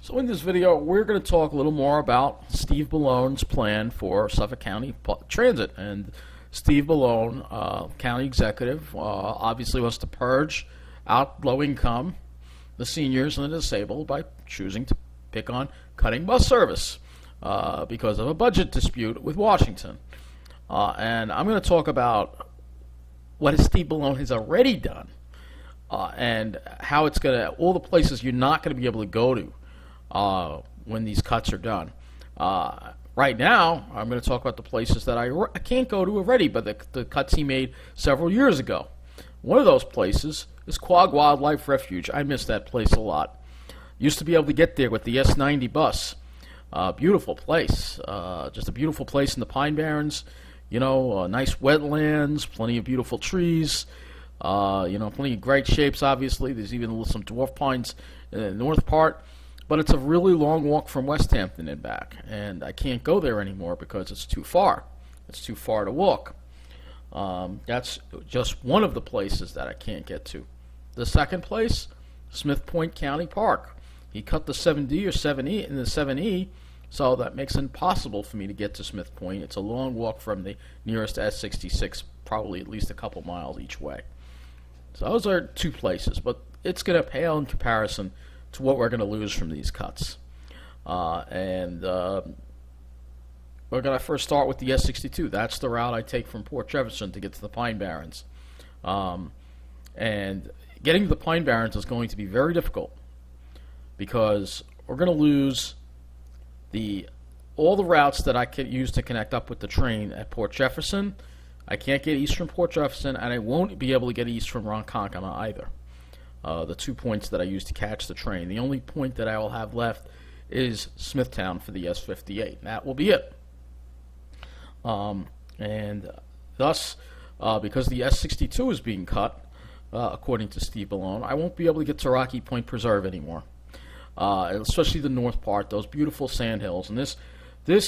So in this video, we're going to talk a little more about Steve Bellone's plan for Suffolk County Transit. And Steve Bellone, county executive, obviously wants to purge out low income, the seniors and the disabled by choosing to pick on cutting bus service because of a budget dispute with Washington. And I'm going to talk about what Steve Bellone has already done and how it's going to, all the places you're not going to be able to go to when these cuts are done. Right now, I'm going to talk about the places that I can't go to already, but the cuts he made several years ago. One of those places is Quag Wildlife Refuge. I miss that place a lot. Used to be able to get there with the S90 bus. Beautiful place. Just a beautiful place in the Pine Barrens. Nice wetlands, plenty of beautiful trees. Plenty of great shapes, obviously. There's even some dwarf pines in the north part. But it's a really long walk from West Hampton and back. And I can't go there anymore because it's too far. It's too far to walk. That's just one of the places that I can't get to. The second place, Smith Point County Park. He cut the 7D or 7E in the 7E, so that makes it impossible for me to get to Smith Point. It's a long walk from the nearest S66, probably at least a couple miles each way. So those are two places, but it's going to pale in comparison to what we're going to lose from these cuts. We're going to first start with the S62. That's the route I take from Port Jefferson to get to the Pine Barrens. And getting to the Pine Barrens is going to be very difficult because we're going to lose all the routes that I could use to connect up with the train at Port Jefferson. I can't get east from Port Jefferson, and I won't be able to get east from Ronkonkoma either. The 2 points that I use to catch the train. The only point that I will have left is Smithtown for the S58. That will be it. And thus, because the S62 is being cut, according to Steve Bellone, I won't be able to get to Rocky Point Preserve anymore. Especially the north part, those beautiful sand hills. And this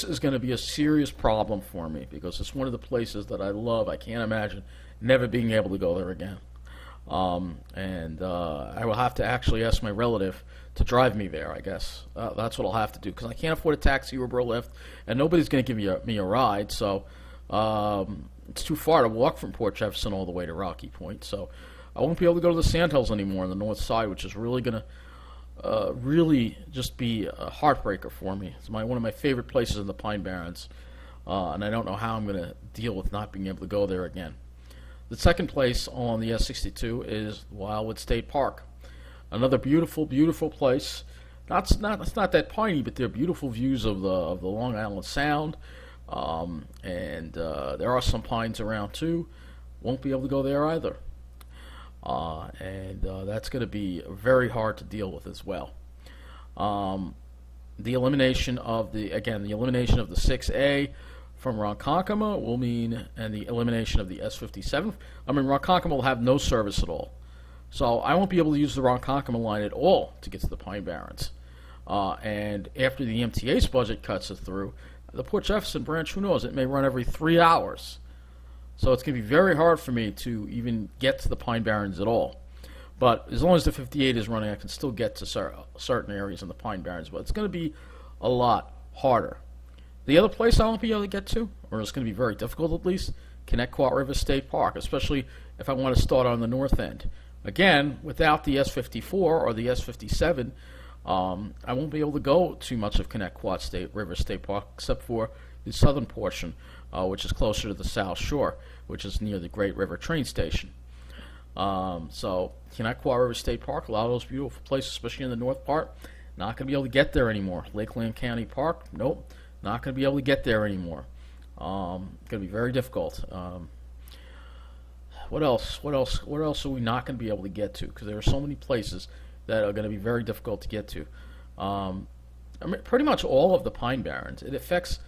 is going to be a serious problem for me because it's one of the places that I love. I can't imagine never being able to go there again. I will have to actually ask my relative to drive me there, I guess. That's what I'll have to do because I can't afford a taxi or a lift, and nobody's going to give me a ride. So it's too far to walk from Port Jefferson all the way to Rocky Point. So I won't be able to go to the Sandhills anymore on the north side, which is really going to really just be a heartbreaker for me. It's one of my favorite places in the Pine Barrens, and I don't know how I'm going to deal with not being able to go there again. The second place on the S62 is Wildwood State Park. Another beautiful, beautiful place. It's not that piney, but there are beautiful views of the Long Island Sound. There are some pines around too. Won't be able to go there either. That's going to be very hard to deal with as well. The elimination of the 6A from Ronkonkoma will mean, and the elimination of the S57. Ronkonkoma will have no service at all. So I won't be able to use the Ronkonkoma line at all to get to the Pine Barrens. And after the MTA's budget cuts it through, the Port Jefferson branch, who knows, it may run every 3 hours. So it's going to be very hard for me to even get to the Pine Barrens at all. But as long as the 58 is running, I can still get to certain areas in the Pine Barrens. But it's going to be a lot harder. The other place I won't be able to get to, or it's going to be very difficult at least, Connecticut River State Park, especially if I want to start on the north end. Again, without the S54 or the S57, I won't be able to go too much of Connecticut River State Park except for the southern portion, which is closer to the South Shore, which is near the Great River train station. So Connecticut River State Park, a lot of those beautiful places, especially in the north part, not going to be able to get there anymore. Lakeland County Park, nope. Not going to be able to get there anymore. Going to be very difficult. What else? What else are we not going to be able to get to? Because there are so many places that are going to be very difficult to get to. Pretty much all of the Pine Barrens. It affects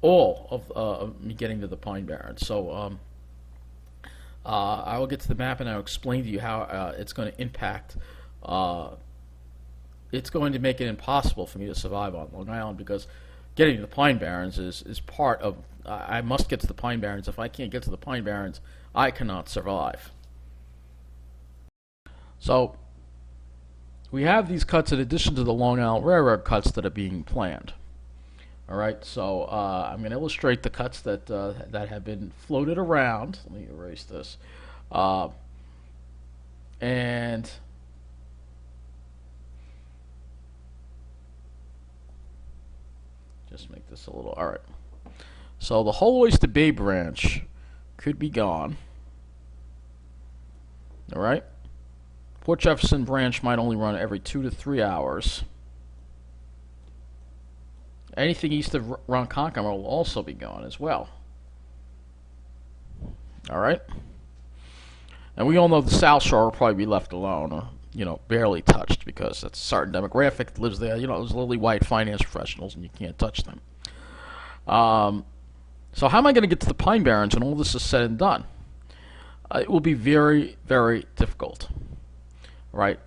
all of me getting to the Pine Barrens. So I will get to the map and I'll explain to you how it's going to impact. It's going to make it impossible for me to survive on Long Island because getting to the Pine Barrens is part of. I must get to the Pine Barrens. If I can't get to the Pine Barrens, I cannot survive. So we have these cuts in addition to the Long Island Railroad cuts that are being planned. All right, so I'm going to illustrate the cuts that that have been floated around. Let me erase this, and just make this a little. All right, so the whole Oyster Bay branch could be gone. All right. Port Jefferson branch might only run every 2 to 3 hours. Anything east of Ronkonkoma will also be gone as well. All right. And we all know the South Shore will probably be left alone, or barely touched, because that's a certain demographic that lives there. Those lily white finance professionals, and you can't touch them. So how am I going to get to the Pine Barrens when all this is said and done? It will be very, very difficult. Right?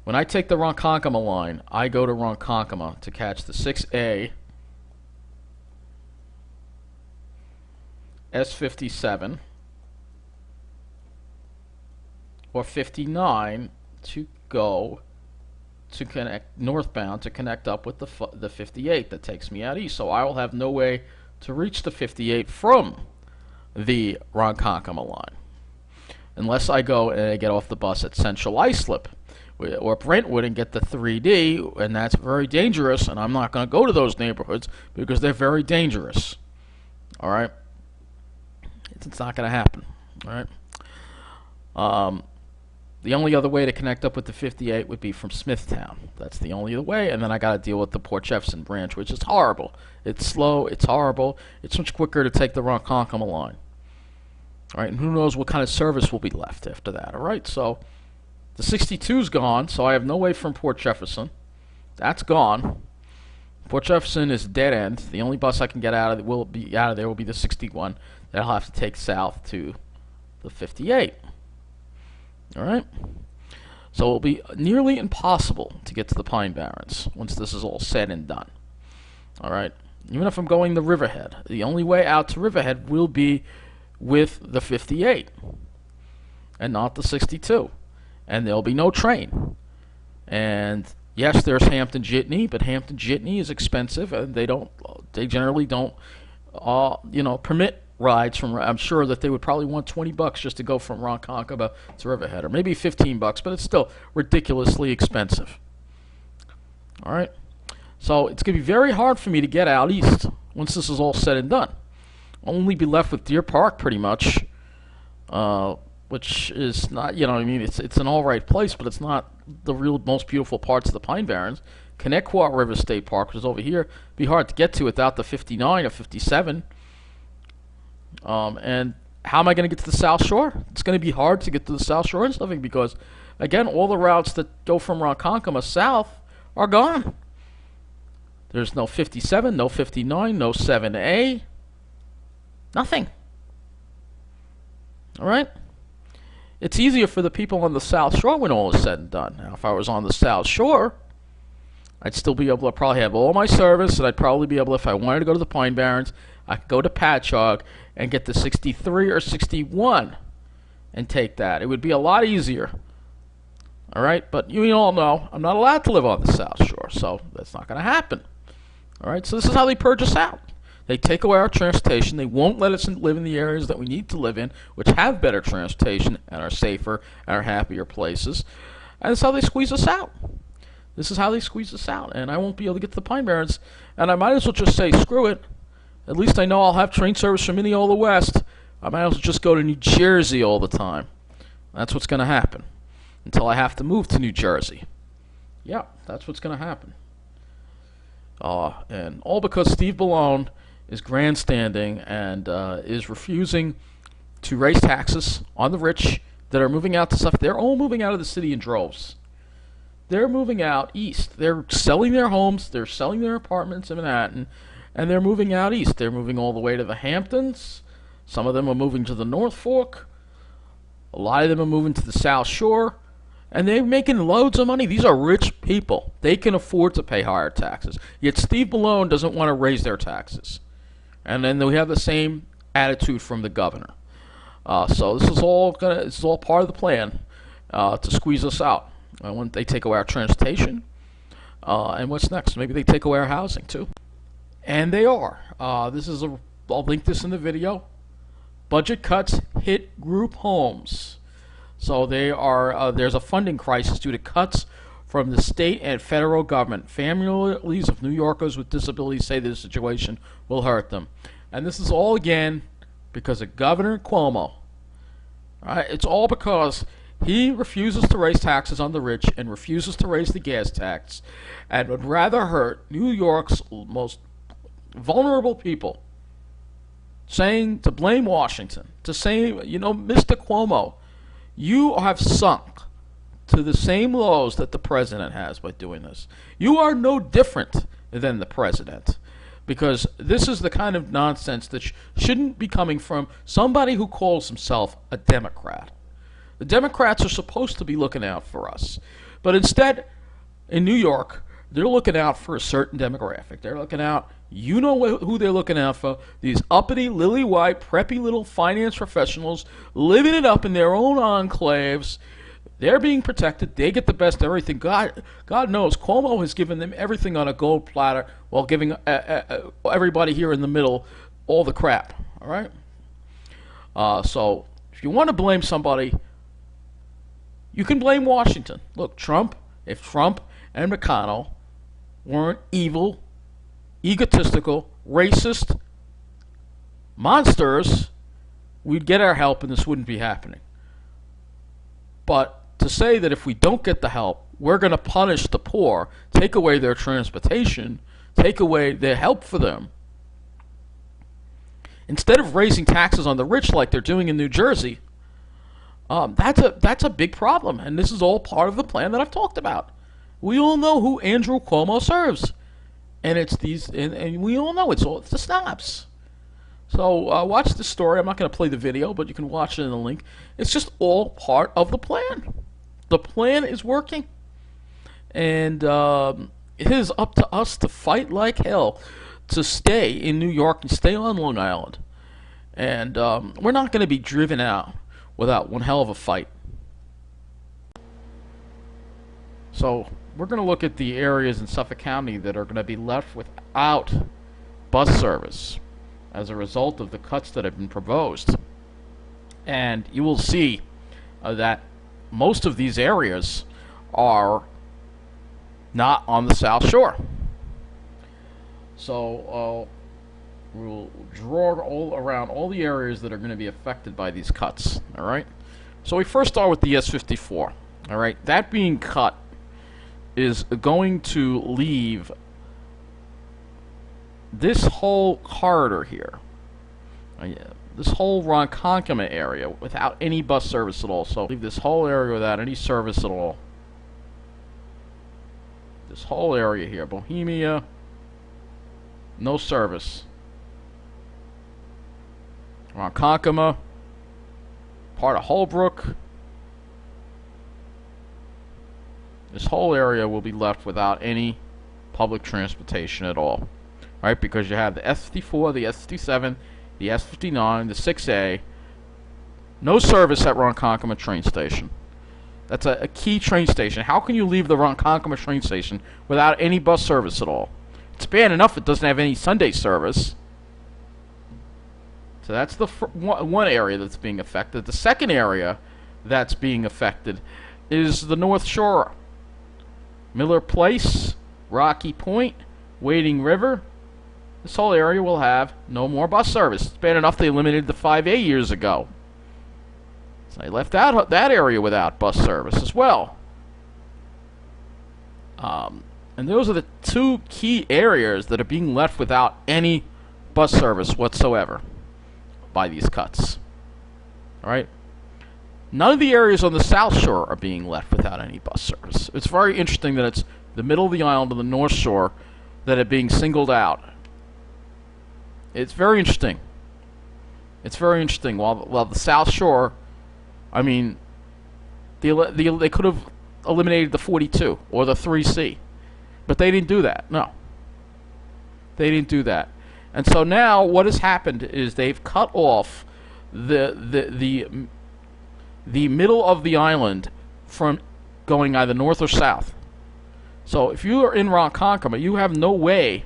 When I take the Ronkonkoma line, I go to Ronkonkoma to catch the 6A, S57, or 59 to go to connect northbound to connect up with the 58 that takes me out east. So I will have no way to reach the 58 from the Ronkonkoma line, unless I go and I get off the bus at Central Islip or Brentwood and get the 3D, and that's very dangerous, and I'm not going to go to those neighborhoods because they're very dangerous. All right? It's not going to happen. All right? The only other way to connect up with the 58 would be from Smithtown. That's the only other way, and then I got to deal with the Port Jefferson branch, which is horrible. It's slow, it's horrible. It's much quicker to take the Ronkonkoma line. All right, and who knows what kind of service will be left after that. All right, so the 62's gone, so I have no way from Port Jefferson. That's gone. Port Jefferson is a dead end. The only bus I can get out of will be the 61 that I'll have to take south to the 58. All right, so it'll be nearly impossible to get to the Pine Barrens once this is all said and done. All right, even if I'm going to Riverhead, the only way out to Riverhead will be with the 58 and not the 62, and there'll be no train. And yes, there's Hampton Jitney, but Hampton Jitney is expensive, and they generally don't permit rides from. I'm sure that they would probably want $20 just to go from Ronkonkoma to Riverhead, or maybe $15, but it's still ridiculously expensive. All right, so it's going to be very hard for me to get out east once this is all said and done. I'll only be left with Deer Park, pretty much, which is not, it's an all right place, but it's not the real most beautiful parts of the Pine Barrens. Connecticut River State Park, which is over here, be hard to get to without the 59 or 57. And how am I going to get to the South Shore? It's going to be hard to get to the South Shore and stuff, because, again, all the routes that go from Ronkonkoma south are gone. There's no 57, no 59, no 7A. Nothing. All right? It's easier for the people on the South Shore when all is said and done. Now, if I was on the South Shore, I'd still be able to probably have all my service, and I'd probably be able, if I wanted to go to the Pine Barrens, I could go to Patchogue and get the 63 or 61 and take that. It would be a lot easier. All right? But you all know I'm not allowed to live on the South Shore, so that's not going to happen. All right? So this is how they purge us out. They take away our transportation. They won't let us live in the areas that we need to live in, which have better transportation and are safer and are happier places. And that's how they squeeze us out. This is how they squeeze us out. And I won't be able to get to the Pine Barrens. And I might as well just say, screw it. At least I know I'll have train service from Mineola West. I might as well just go to New Jersey all the time. That's what's going to happen until I have to move to New Jersey. Yeah, that's what's going to happen. And all because Steve Bellone is grandstanding and is refusing to raise taxes on the rich that are moving out to Suffolk. They're all moving out of the city in droves. They're moving out east. They're selling their homes. They're selling their apartments in Manhattan, and they're moving out east. They're moving all the way to the Hamptons. Some of them are moving to the North Fork. A lot of them are moving to the South Shore. And they're making loads of money. These are rich people. They can afford to pay higher taxes. Yet Steve Bellone doesn't want to raise their taxes. And then we have the same attitude from the governor. So this is all part of the plan to squeeze us out. When they take away our transportation, and what's next? Maybe they take away our housing too. And they are. I'll link this in the video. Budget cuts hit group homes. So they are. There's a funding crisis due to cuts from the state and federal government. Families of New Yorkers with disabilities say this situation will hurt them. And this is all, again, because of Governor Cuomo. All right? It's all because he refuses to raise taxes on the rich and refuses to raise the gas tax and would rather hurt New York's most vulnerable people, saying to blame Washington, to say, Mr. Cuomo, you have sunk to the same lows that the president has by doing this. You are no different than the president, because this is the kind of nonsense that shouldn't be coming from somebody who calls himself a Democrat. The Democrats are supposed to be looking out for us, but instead, in New York, they're looking out for a certain demographic. They're looking out, who they're looking out for, these uppity, lily-white, preppy little finance professionals living it up in their own enclaves. They're being protected. They get the best of everything. God knows, Cuomo has given them everything on a gold platter while giving everybody here in the middle all the crap. All right? So if you want to blame somebody, you can blame Washington. Look, if Trump and McConnell weren't evil, egotistical, racist monsters, we'd get our help and this wouldn't be happening. But to say that if we don't get the help, we're going to punish the poor, take away their transportation, take away their help for them, instead of raising taxes on the rich like they're doing in New Jersey, that's a big problem. And this is all part of the plan that I've talked about. We all know who Andrew Cuomo serves. And it's these, and we all know it's the snobs. So watch the story. I'm not going to play the video, but you can watch it in the link. It's just all part of the plan. The plan is working. And it is up to us to fight like hell to stay in New York and stay on Long Island. And we're not going to be driven out without one hell of a fight. So we're going to look at the areas in Suffolk County that are going to be left without bus service as a result of the cuts that have been proposed. And you will see that most of these areas are not on the South Shore. So we'll draw all around all the areas that are going to be affected by these cuts. All right. So we first start with the S54. All right. That being cut is going to leave this whole corridor here, this whole Ronkonkoma area without any bus service at all. So leave this whole area without any service at all. This whole area here, Bohemia, no service. Ronkonkoma, part of Holbrook. This whole area will be left without any public transportation at all. Right? Because you have the S54, the S57, the S59, the 6A. No service at Ronkonkoma train station. That's a key train station. How can you leave the Ronkonkoma train station without any bus service at all? It's bad enough it doesn't have any Sunday service. So that's the one area that's being affected. The second area that's being affected is the North Shore. Miller Place, Rocky Point, Wading River. This whole area will have no more bus service. It's bad enough they eliminated the 5A years ago. So they left that area without bus service as well. And those are the two key areas that are being left without any bus service whatsoever by these cuts. All right? None of the areas on the South Shore are being left without any bus service. It's very interesting that it's the middle of the island and the North Shore that are being singled out. It's very interesting. It's very interesting. While the South Shore, I mean, they could have eliminated the 42 or the 3C, but they didn't do that. No, they didn't do that. And so now what has happened is they've cut off the middle of the island from going either north or south. So if you are in Ronkonkoma, you have no way,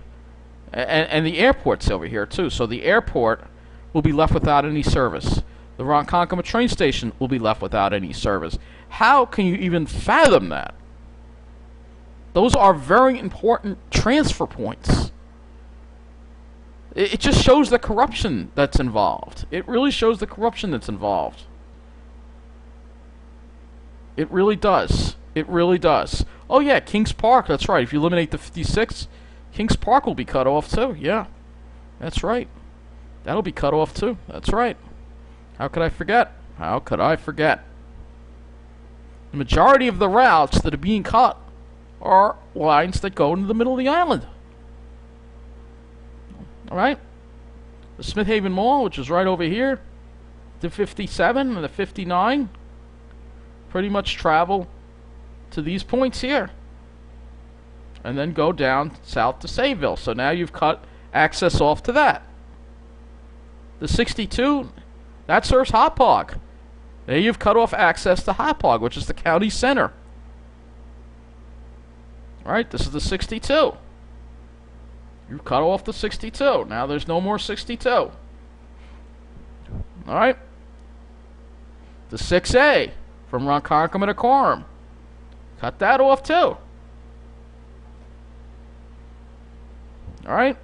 and the airport's over here too, so the airport will be left without any service. The Ronkonkoma train station will be left without any service. How can you even fathom that? Those are very important transfer points. It just shows the corruption that's involved. It really shows the corruption that's involved. It really does. It really does. Oh yeah, Kings Park, that's right. If you eliminate the 56, Kings Park will be cut off too. Yeah, that's right. That'll be cut off too. That's right. How could I forget? How could I forget? The majority of the routes that are being cut are lines that go into the middle of the island. Alright? The Smith Haven Mall, which is right over here, the 57 and the 59, pretty much travel to these points here. And then go down south to Sayville. So now you've cut access off to that. The 62, that serves Hauppauge. There you've cut off access to Hauppauge, which is the county center. Alright, this is the 62. You've cut off the 62. Now there's no more 62. Alright. The 6A from Ronkonkoma to Coram. Cut that off too. Alright.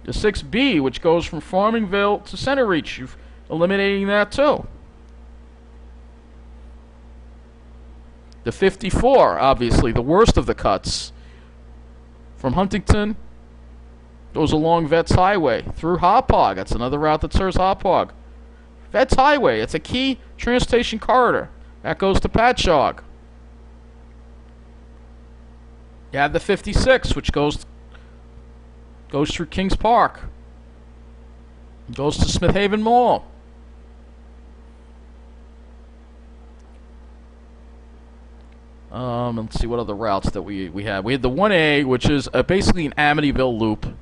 The 6B, which goes from Farmingville to Center Reach, you've eliminating that too. The 54, obviously, the worst of the cuts. From Huntington, goes along Vets Highway through Hauppauge. That's another route that serves Hauppauge. Vets Highway, it's a key transportation corridor. That goes to Patchogue. You have the 56, which goes through Kings Park. Goes to Smith Haven Mall. Let's see what other routes that we have. We had the 1A, which is basically an Amityville loop.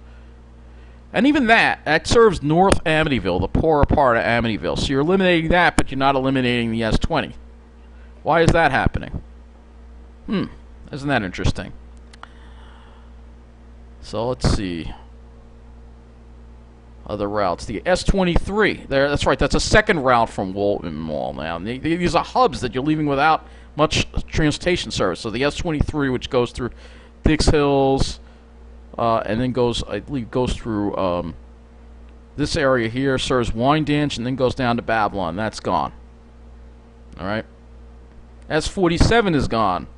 And even that serves North Amityville, the poorer part of Amityville. So you're eliminating that, but you're not eliminating the S20. Why is that happening? Isn't that interesting? So let's see. Other routes. The S23. That's right. That's a second route from Walton Mall now. These are hubs that you're leaving without much transportation service. So the S23, which goes through Dix Hills, and then I believe goes through this area here, serves Wyandanch, and then goes down to Babylon. That's gone. All right. S47 is gone.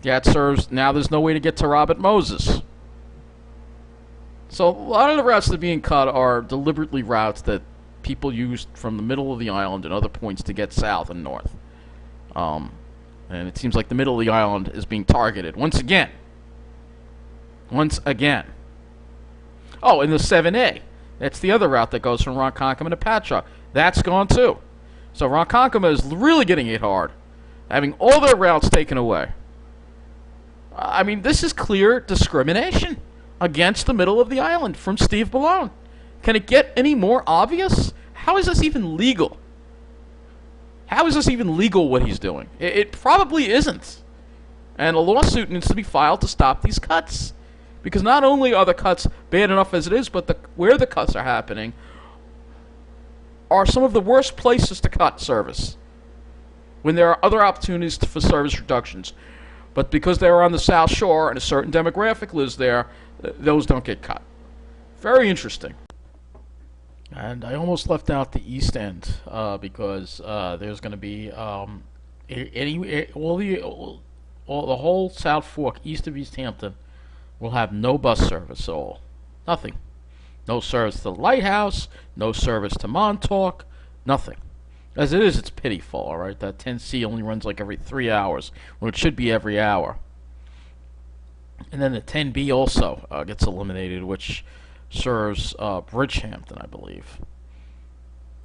Yeah, it serves. Now there's no way to get to Robert Moses. So a lot of the routes that are being cut are deliberately routes that people use from the middle of the island and other points to get south and north. And it seems like the middle of the island is being targeted once again. Once again. Oh, and the 7A. That's the other route that goes from Ronkonkoma to Patchogue. That's gone too. So Ronkonkoma is really getting hit hard, having all their routes taken away. I mean, this is clear discrimination against the middle of the island from Steve Bellone. Can it get any more obvious? How is this even legal? How is this even legal what he's doing? It probably isn't. And a lawsuit needs to be filed to stop these cuts. Because not only are the cuts bad enough as it is, but where the cuts are happening are some of the worst places to cut service, when there are other opportunities for service reductions. But because they're on the South Shore and a certain demographic lives there, those don't get cut. Very interesting. And I almost left out the East End because there's going to be the whole South Fork east of East Hampton will have no bus service at all. Nothing. No service to the Lighthouse, no service to Montauk, nothing. As it is, it's pitiful, all right? That 10C only runs like every 3 hours, when it should be every hour. And then the 10B also gets eliminated, which serves Bridgehampton, I believe.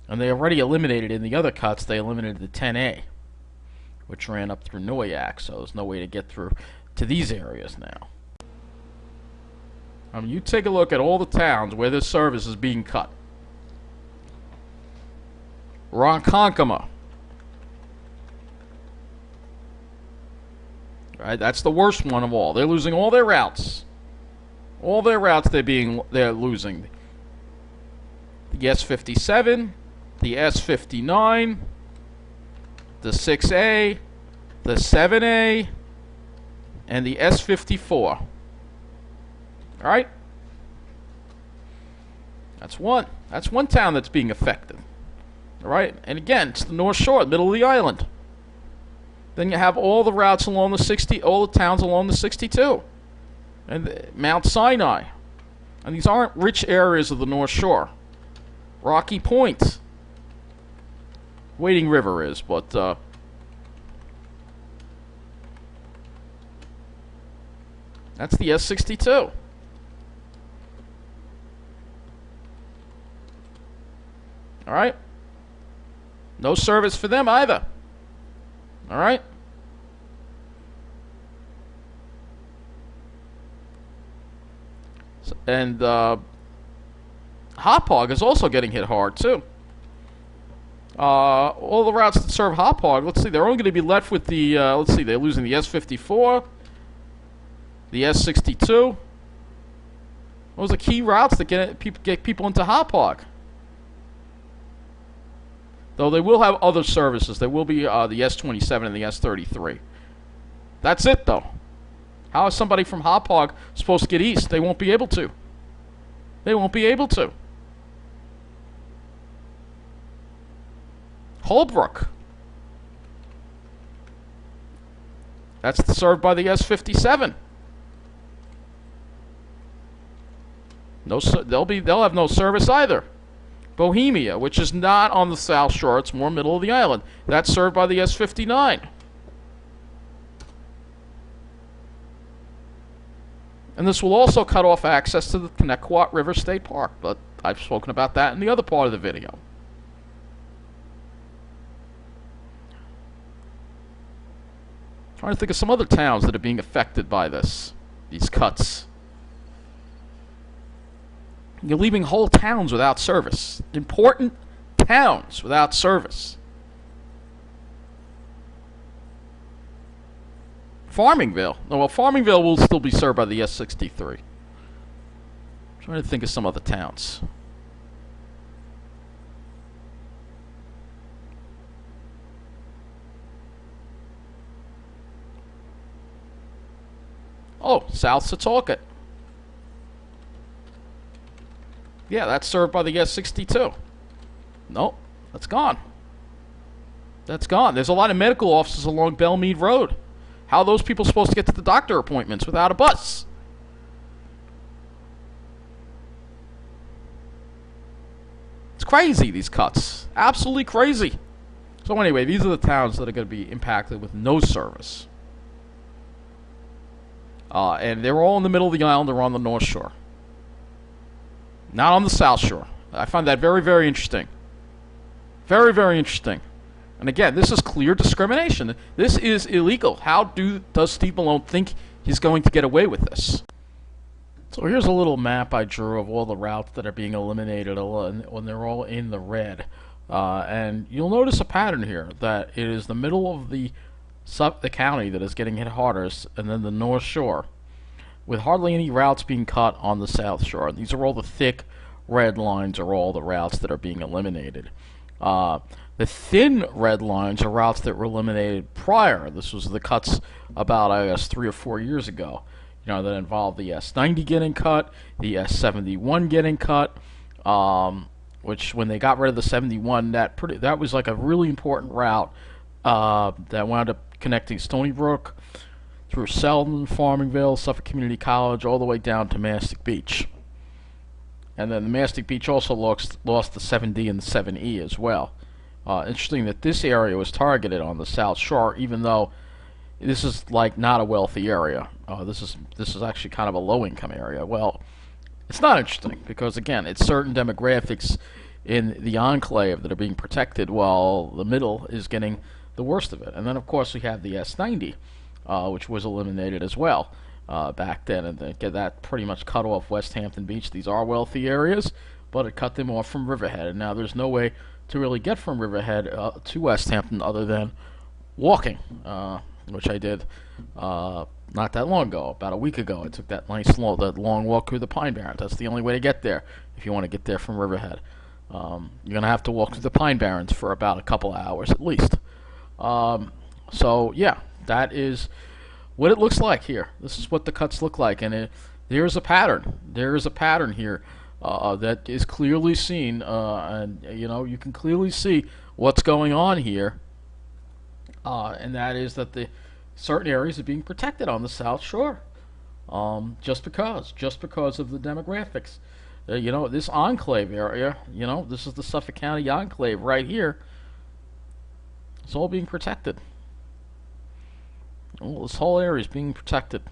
And they already eliminated in the other cuts, they eliminated the 10A, which ran up through Noyak, so there's no way to get through to these areas now. I mean, you take a look at all the towns where this service is being cut. Ronkonkoma. Right? That's the worst one of all. They're losing all their routes. All their routes they're losing. The S57, the S59, the 6A, the 7A, and the S54. All right? That's one. That's one town that's being affected. All right? And again, it's the North Shore, middle of the island. Then you have all the routes along the 60, all the towns along the 62, and Mount Sinai. And these aren't rich areas of the North Shore. Rocky Point. Wading River is, but that's the S62. All right? No service for them either. All right? And Hauppauge is also getting hit hard, too. All the routes that serve Hauppauge, let's see, they're only going to be left with the, let's see, they're losing the S54, the S62. Those are key routes that get people into Hauppauge. Though they will have other services. There will be the S27 and the S33. That's it, though. How is somebody from Hauppauge supposed to get east? They won't be able to. They won't be able to. Holbrook. That's served by the S57. No, they'll have no service either. Bohemia, which is not on the South Shore, it's more middle of the island. That's served by the S59. And this will also cut off access to the Connecticut River State Park, but I've spoken about that in the other part of the video. Trying to think of some other towns that are being affected by these cuts. You're leaving whole towns without service. Important towns without service. Farmingville. No, well, Farmingville will still be served by the S63. I'm trying to think of some other towns. Oh, South Setauket. Yeah, that's served by the S62. Nope, that's gone. That's gone. There's a lot of medical offices along Belmead Road. How are those people supposed to get to the doctor appointments without a bus? It's crazy, these cuts. Absolutely crazy. So anyway, these are the towns that are going to be impacted with no service. And they're all in the middle of the island or on the North Shore. Not on the South Shore. I find that very, very interesting. Very, very interesting. And again, this is clear discrimination. This is illegal. How does Steve Bellone think he's going to get away with this? So here's a little map I drew of all the routes that are being eliminated when they're all in the red. And you'll notice a pattern here, that it is the middle of the county that is getting hit hardest, and then the North Shore, with hardly any routes being cut on the South Shore. These are all the thick red lines are all the routes that are being eliminated. The thin red lines are routes that were eliminated prior. This was the cuts about, I guess, 3 or 4 years ago. You know, that involved the S90 getting cut, the S71 getting cut, which when they got rid of the 71, that was like a really important route that wound up connecting Stony Brook through Selden, Farmingville, Suffolk Community College, all the way down to Mastic Beach. And then the Mastic Beach also lost the 7D and the 7E as well. Interesting that this area was targeted on the South Shore, even though this is like not a wealthy area. This is actually kind of a low-income area. Well, it's not interesting because again, it's certain demographics in the enclave that are being protected, while the middle is getting the worst of it. And then of course we have the S90, which was eliminated as well back then, and that pretty much cut off West Hampton Beach. These are wealthy areas, but it cut them off from Riverhead, and now there's no way to really get from Riverhead to West Hampton other than walking. which I did not that long ago, about a week ago. I took that that long walk through the Pine Barrens. That's the only way to get there if you want to get there from Riverhead. You're going to have to walk through the Pine Barrens for about a couple of hours at least. So, yeah, that is what it looks like here. This is what the cuts look like, and there's a pattern. There is a pattern here that is clearly seen, and you can clearly see what's going on here, and that is that the certain areas are being protected on the South Shore, just because of the demographics. This enclave area, this is the Suffolk County enclave right here. It's all being protected. Well, this whole area is being protected.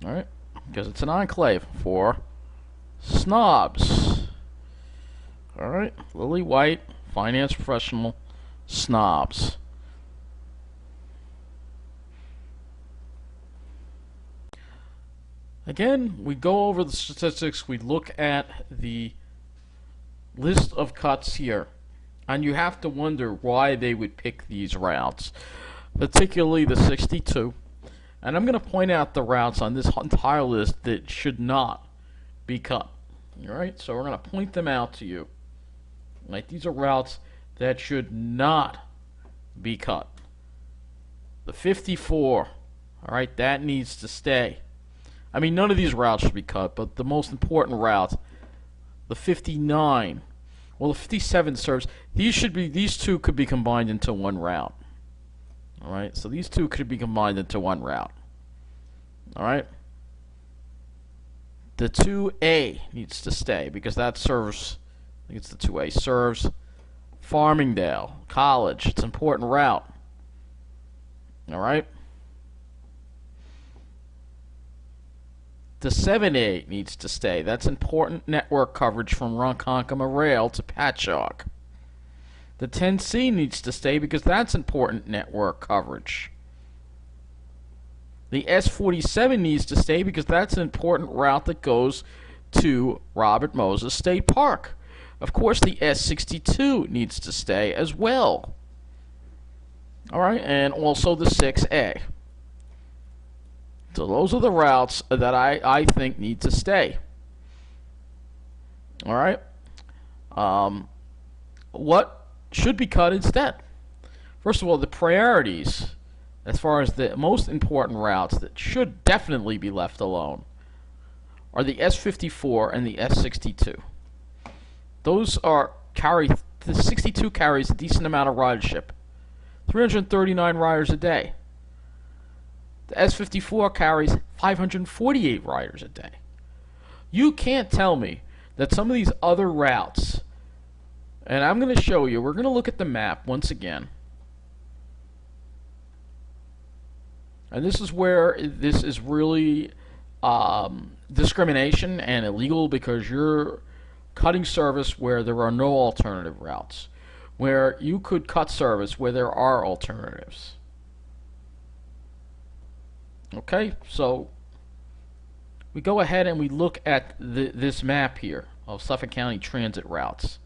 All right, because it's an enclave for snobs. All right, lily white, finance professional snobs. Again, we go over the statistics, we look at the list of cuts here, and you have to wonder why they would pick these routes, particularly the 62. And I'm going to point out the routes on this entire list that should not be cut. All right, so we're going to point them out to you. Right, these are routes that should not be cut. The 54, all right, that needs to stay. I mean, none of these routes should be cut, but the most important route, the 59, well, the 57 serves. These two could be combined into one route. All right, so these two could be combined into one route. All right, the 2A needs to stay because that serves. I think it's the 2A serves Farmingdale College. It's an important route. All right. The 7A needs to stay. That's important network coverage from Ronkonkoma Rail to Patchogue. The 10C needs to stay because that's important network coverage. The S47 needs to stay because that's an important route that goes to Robert Moses State Park. Of course, the S62 needs to stay as well. All right, and also the 6A. So those are the routes that I think need to stay. All right. What should be cut instead? First of all, the priorities, as far as the most important routes that should definitely be left alone, are the S54 and the S62. Those the 62 carries a decent amount of ridership, 339 riders a day. The S54 carries 548 riders a day. You can't tell me that some of these other routes, and I'm going to show you, we're going to look at the map once again. And this is where this is really discrimination and illegal, because you're cutting service where there are no alternative routes, where you could cut service where there are alternatives. Okay, so we go ahead and we look at this map here of Suffolk County Transit routes.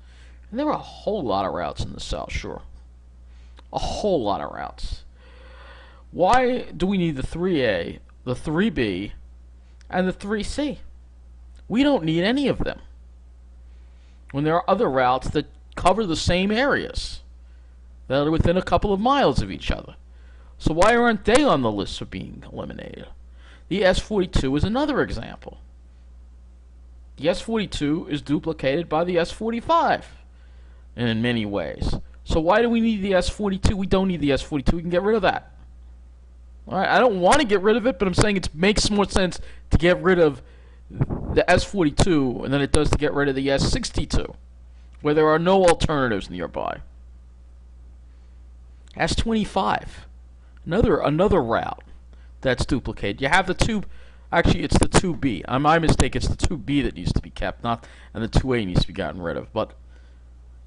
And there are a whole lot of routes in the South Shore. A whole lot of routes. Why do we need the 3A, the 3B, and the 3C? We don't need any of them, when there are other routes that cover the same areas that are within a couple of miles of each other. So why aren't they on the list of being eliminated? The S42 is another example. The S42 is duplicated by the S45 in many ways. So why do we need the S42? We don't need the S42. We can get rid of that. All right, I don't want to get rid of it, but I'm saying it makes more sense to get rid of the S42 than it does to get rid of the S62, where there are no alternatives nearby. S25. Another route that's duplicated. You have the two. Actually, it's the 2B. My mistake. It's the 2B that needs to be kept, and the 2A needs to be gotten rid of. But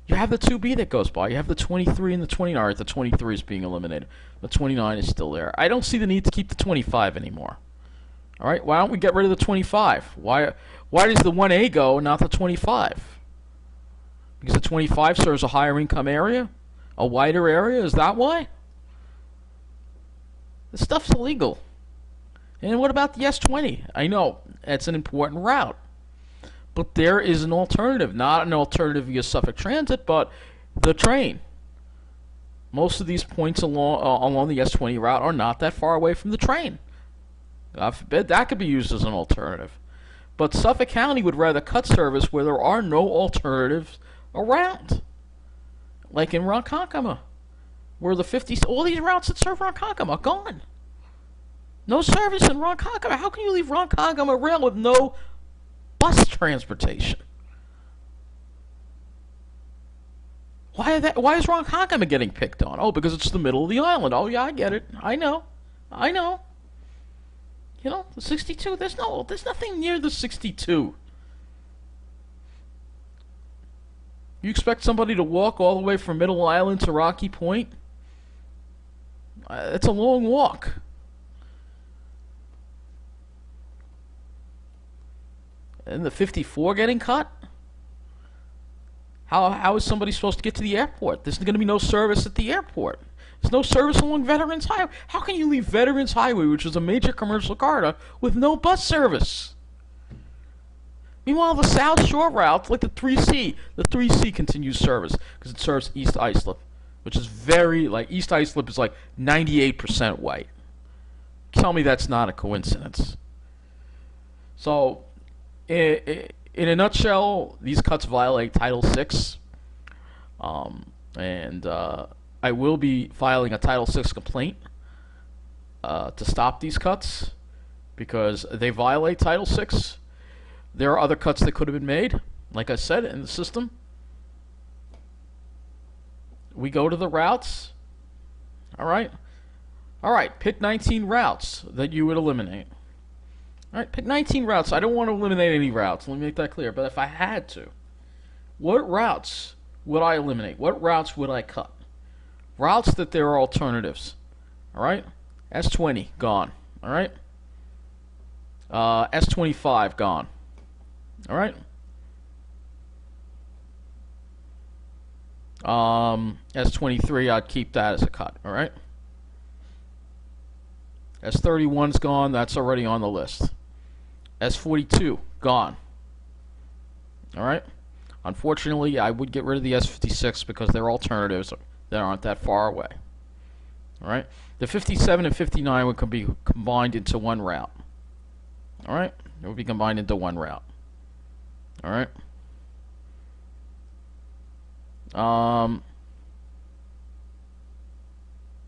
you have the 2B that goes by. You have the 23 and the 29. The 23 is being eliminated. The 29 is still there. I don't see the need to keep the 25 anymore. All right. Why don't we get rid of the 25? Why does the 1A go and not the 25? Because the 25 serves a higher income area, a wider area. Is that why? This stuff's illegal. And what about the S20? I know it's an important route, but there is an alternative. Not an alternative via Suffolk Transit, but the train. Most of these points along the S20 route are not that far away from the train. God forbid that could be used as an alternative. But Suffolk County would rather cut service where there are no alternatives around. Like in Ronkonkoma, where the 50, all these routes that serve Ronkonkoma are gone. No service in Ronkonkoma. How can you leave Ronkonkoma rail with no bus transportation? Why is Ronkonkoma getting picked on? Oh, because it's the middle of the island. Oh, yeah, I get it. I know. You know, the 62, there's nothing near the 62. You expect somebody to walk all the way from Middle Island to Rocky Point? It's a long walk. And the 54 getting cut? How is somebody supposed to get to the airport? There's going to be no service at the airport. There's no service along Veterans Highway. How can you leave Veterans Highway, which is a major commercial corridor, with no bus service? Meanwhile, the South Shore route, like the 3C continues service because it serves East Islip, which is East Islip is like 98% white. Tell me that's not a coincidence. So, in a nutshell, these cuts violate Title VI, and I will be filing a Title VI complaint to stop these cuts because they violate Title VI. There are other cuts that could have been made, like I said, in the system. We go to the routes. All right, pick 19 routes that you would eliminate. All right, pick 19 routes. I don't want to eliminate any routes. Let me make that clear. But if I had to, what routes would I eliminate? What routes would I cut? Routes that there are alternatives. All right, S20 gone. All right, S25 gone. All right. S23, I'd keep that as a cut. All right. S31's gone. That's already on the list. S42 gone. All right. Unfortunately, I would get rid of the S56 because they're alternatives that aren't that far away. All right. The 57 and 59 would be combined into one route. All right. It would be combined into one route. All right.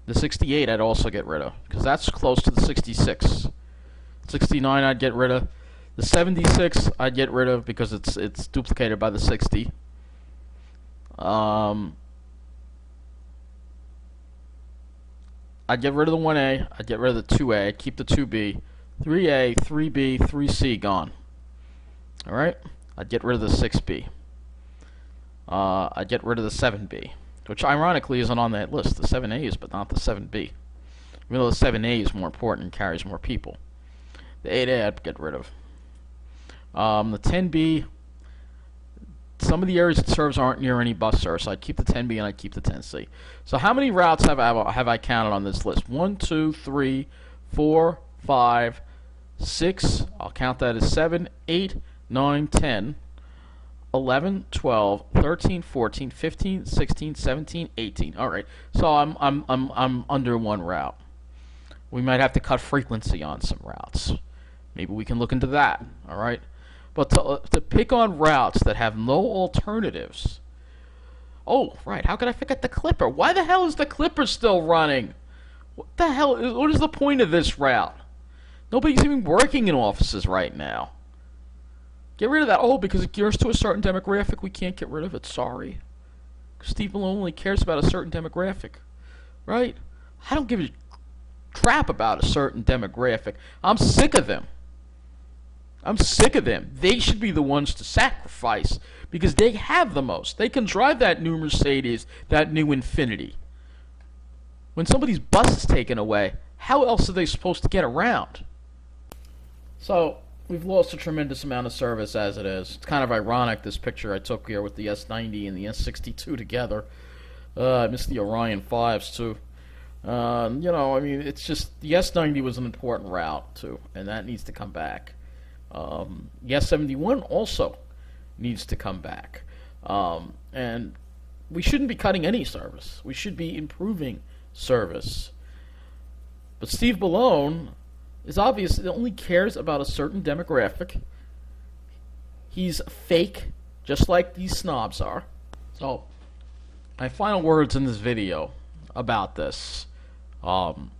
The 68 I'd also get rid of because that's close to the 66. 69 I'd get rid of. The 76 I'd get rid of because it's duplicated by the 60. I'd get rid of the 1A. I'd get rid of the 2A. I'd keep the 2B. 3A, 3B, 3C gone. All right. I'd get rid of the 6B. I'd get rid of the 7B, which ironically isn't on that list. The 7A's, but not the 7B. Even though the 7A is more important and carries more people. The 8A I'd get rid of. The 10B, some of the areas it serves aren't near any bus service, so I'd keep the 10B and I'd keep the 10C. So how many routes have I counted on this list? 1, 2, 3, 4, 5, 6. I'll count that as 7, 8, 9, 10. 11, 12, 13, 14, 15, 16, 17, 18. All right. So I'm under one route. We might have to cut frequency on some routes. Maybe we can look into that. All right. But to pick on routes that have no alternatives. Oh, right. How could I forget the Clipper? Why the hell is the Clipper still running? What the hell? What is the point of this route? Nobody's even working in offices right now. Get rid of that. Oh, because it gears to a certain demographic, we can't get rid of it. Sorry. Steve Bellone only cares about a certain demographic. Right? I don't give a crap about a certain demographic. I'm sick of them. They should be the ones to sacrifice because they have the most. They can drive that new Mercedes, that new Infiniti. When somebody's bus is taken away, how else are they supposed to get around? So, we've lost a tremendous amount of service as it is. It's kind of ironic, this picture I took here with the S90 and the S62 together. I missed the Orion 5s, too. I mean, it's just the S90 was an important route too, and that needs to come back. The S71 also needs to come back, and we shouldn't be cutting any service. We should be improving service. But Steve Bellone is obvious. He only cares about a certain demographic. He's fake, just like these snobs are. So, my final words in this video about this. I'm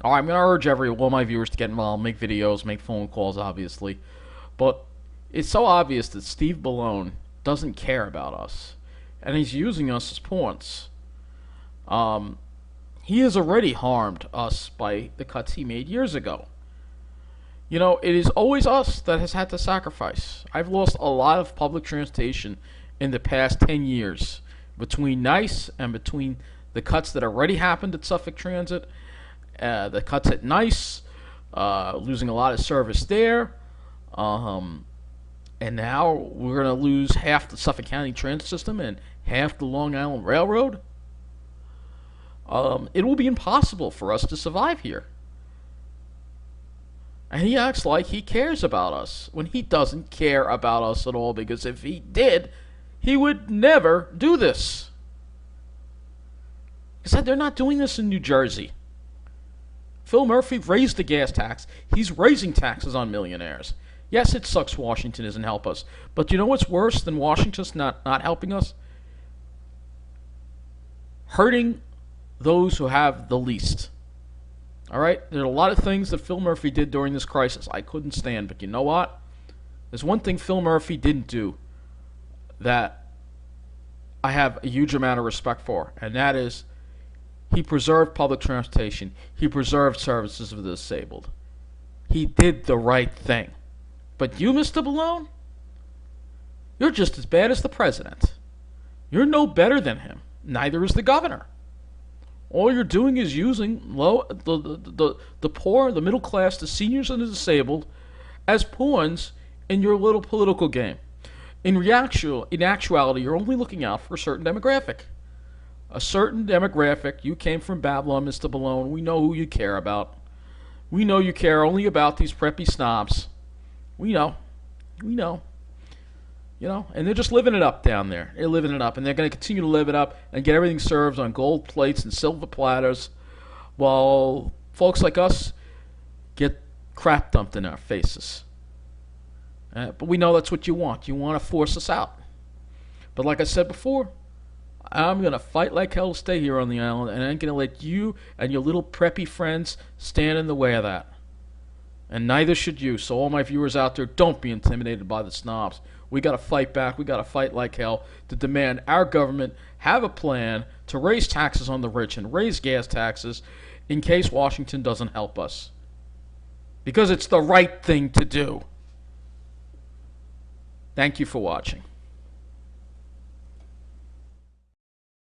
going to urge all my viewers to get involved, make videos, make phone calls, obviously. But it's so obvious that Steve Bellone doesn't care about us, and he's using us as pawns. He has already harmed us by the cuts he made years ago. It is always us that has had to sacrifice. I've lost a lot of public transportation in the past 10 years between NICE and between the cuts that already happened at Suffolk Transit, the cuts at NICE, losing a lot of service there, and now we're going to lose half the Suffolk County Transit system and half the Long Island Railroad. It will be impossible for us to survive here. And he acts like he cares about us when he doesn't care about us at all, because if he did, he would never do this. Because they're not doing this in New Jersey. Phil Murphy raised the gas tax. He's raising taxes on millionaires. Yes, it sucks Washington doesn't help us. But you know what's worse than Washington's not helping us? Hurting those who have the least. All right? There are a lot of things that Phil Murphy did during this crisis I couldn't stand. But you know what? There's one thing Phil Murphy didn't do that I have a huge amount of respect for, and that is he preserved public transportation. He preserved services for the disabled. He did the right thing. But you, Mr. Bellone, you're just as bad as the president. You're no better than him. Neither is the governor. All you're doing is using the poor, the middle class, the seniors, and the disabled as pawns in your little political game. In actuality, you're only looking out for a certain demographic. A certain demographic. You came from Babylon, Mr. Bellone. We know who you care about. We know you care only about these preppy snobs. We know. And they're just living it up down there. They're living it up, and they're going to continue to live it up and get everything served on gold plates and silver platters, while folks like us get crap dumped in our faces. But we know that's what you want. You want to force us out. But like I said before, I'm going to fight like hell to stay here on the island, and I ain't going to let you and your little preppy friends stand in the way of that. And neither should you. So all my viewers out there, don't be intimidated by the snobs. We got to fight back. We got to fight like hell to demand our government have a plan to raise taxes on the rich and raise gas taxes in case Washington doesn't help us. Because it's the right thing to do. Thank you for watching.